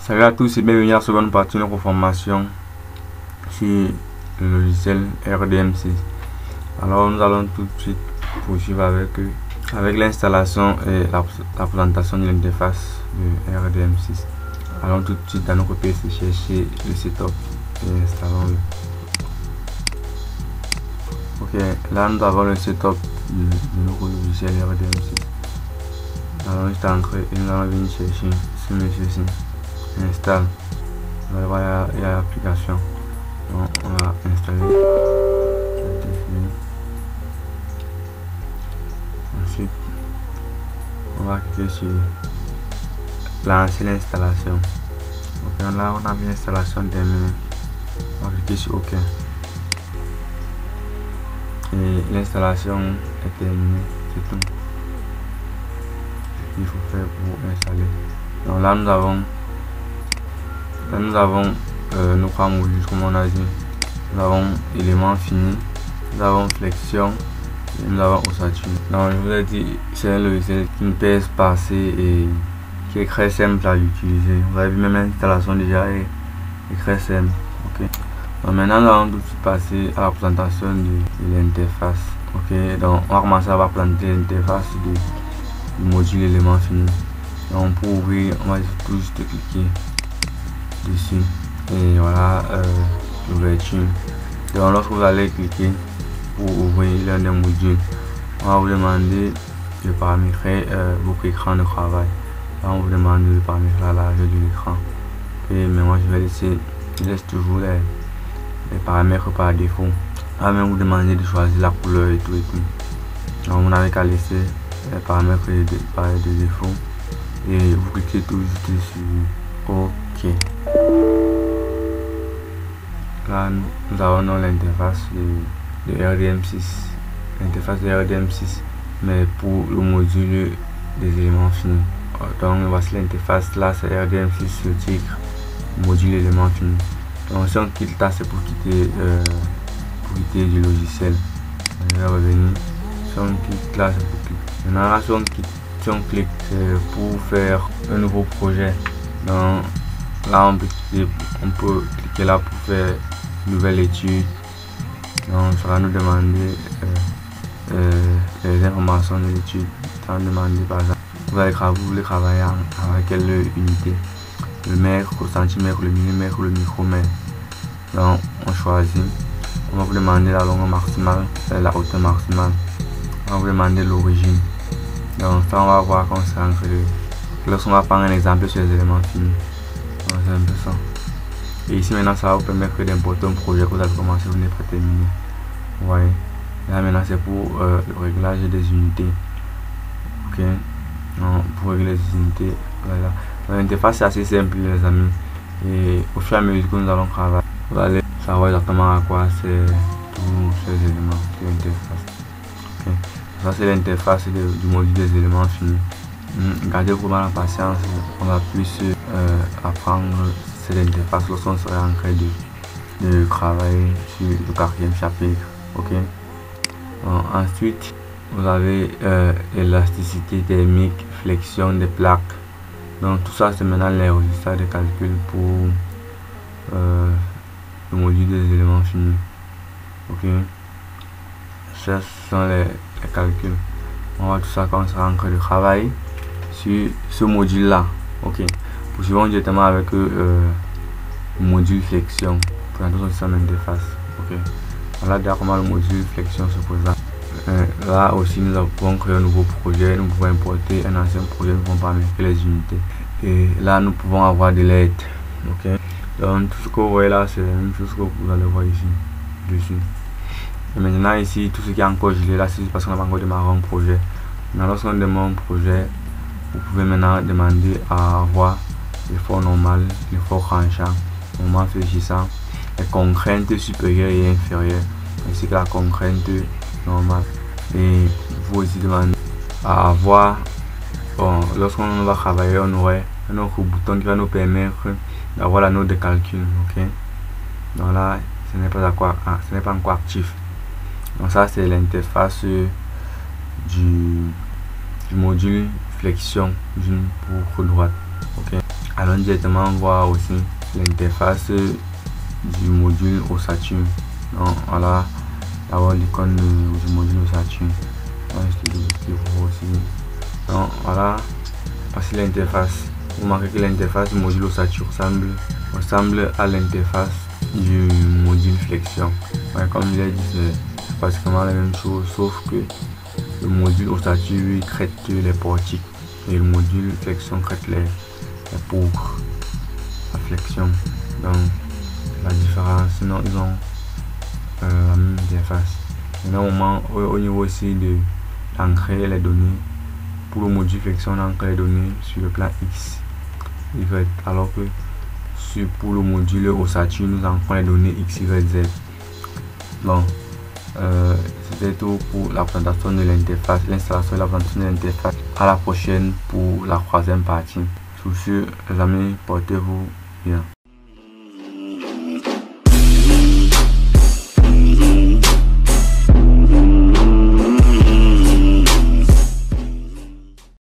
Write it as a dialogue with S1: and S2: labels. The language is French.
S1: Salut à tous et bienvenue à la seconde partie de notre formation sur le logiciel RDM6. Alors nous allons tout de suite poursuivre avec l'installation et la présentation de l'interface de RDM6. Allons tout de suite dans notre PC chercher le setup et installons-le. Ok, là nous avons le setup de notre logiciel RDM6. Alors juste entrer et nous allons venir chercher ce monsieur-ci. Installe. Vous allez voir, il y a l'application. Donc on va installer. Ensuite, on va cliquer sur lancer l'installation. Donc là on a mis l'installation terminée. On va cliquer sur OK. Et l'installation est terminée. C'est tout ce qu'il faut faire pour installer. Donc là nous avons nos trois modules comme on a dit. Nous avons éléments finis, nous avons flexion et nous avons ossature. Donc je vous ai dit, c'est un logiciel qui ne pèse pas assez et qui est très simple à utiliser. Vous avez vu, même l'installation déjà est très simple. Ok. Donc maintenant nous allons tout de suite passer à la présentation de l'interface. Ok. Donc on va commencer à présenter l'interface du module élément fini. Donc pour ouvrir, on va tout juste cliquer dessus et voilà l'ouverture. Donc lorsque vous allez cliquer pour ouvrir l'un des modules, on va vous demander de paramétrer votre écran de travail. Là, on vous demande de paramétrer la largeur de l'écran. Mais moi je laisse toujours les paramètres par défaut. On va même vous demander de choisir la couleur et tout. Donc vous n'avez qu'à laisser les paramètres par défaut et vous cliquez tout juste sur OK. Là nous avons l'interface de RDM6, l'interface de RDM6, mais pour le module des éléments finis. Donc voici l'interface, là c'est RDM6 le titre, module éléments finis. Donc si on quitte là, c'est pour quitter du logiciel. On va revenir. Si on quitte là, c'est pour quitter. Maintenant là, si on clique, c'est pour faire un nouveau projet. Donc là on peut cliquer là pour faire une nouvelle étude. Donc ça va nous demander les informations de l'étude. Ça va nous demander par exemple vous voulez travailler avec quelle unité, le mètre, le centimètre, le millimètre, le micromètre. Donc on choisit. On va vous demander la longueur maximale, la hauteur maximale. On va vous demander l'origine. Donc ça on va voir quand c'est entre deux. Lorsqu'on va prendre un exemple sur les éléments finis. C'est un peu ça. Et ici maintenant ça va vous permettre d'importer un projet que vous avez commencé, vous n'êtes pas terminé. Vous voyez. Là maintenant c'est pour le réglage des unités. Ok. Donc, pour régler les unités. Voilà. L'interface est assez simple les amis. Et au fur et à mesure que nous allons travailler, vous allez savoir exactement à quoi c'est tous ces éléments de l'interface. Ok. Ça c'est l'interface du module des éléments finis. Gardez vraiment la patience, on va plus apprendre cette interface lorsqu'on sera en train de travailler sur le 4e chapitre. Ok. Ensuite vous avez élasticité thermique, flexion des plaques. Donc tout ça c'est maintenant les résultats de calcul pour le module des éléments finis. Ok. Ce sont les calculs. On va tout ça quand on sera en train de travailler sur ce module là. Ok. Poursuivons directement avec le module flexion. Présentons aussi son interface. Ok. Voilà déjà comment le module flexion se présente. Là aussi nous pouvons créer un nouveau projet, nous pouvons importer un ancien projet, nous pouvons paramétrer les unités. Et là nous pouvons avoir des lettres. Ok. Donc tout ce que vous voyez là c'est la même chose que vous allez voir ici dessus. Et maintenant ici tout ce qui est encore gelé là c'est parce qu'on n'a pas encore démarré un projet. Maintenant lorsqu'on démarre un projet, vous pouvez maintenant demander à avoir l'effort normal, l'effort tranchant, moment fléchissant, les contraintes supérieures et inférieures, ainsi que la contrainte normale. Et vous aussi demander à avoir, lorsqu'on va travailler, on aurait un autre bouton qui va nous permettre d'avoir la note de calcul. Ok. Donc là, ce n'est pas encore actif. Donc ça c'est l'interface du module flexion d'une pour droite. Ok. Allons directement voir aussi l'interface du module Ossature. Donc voilà, d'abord l'icône du module Ossature. Donc voilà, voici l'interface. Vous remarquez que l'interface du module Ossature ressemble à l'interface du module Flexion. Ouais, comme je l'ai dit, c'est pratiquement la même chose, sauf que le module Ossature traite les portiques et le module Flexion traite les pour la flexion. Donc la différence, sinon ils ont la même interface. Normalement au niveau aussi de ancrer les données, pour le module flexion on ancre les données sur le plan X, Y, alors que pour le module Ossature nous ancrons les données X, Y, Z. Bon, c'était tout pour la présentation de l'interface, l'installation et la présentation de l'interface. À la prochaine pour la troisième partie. Sur ce, les amis, portez-vous bien.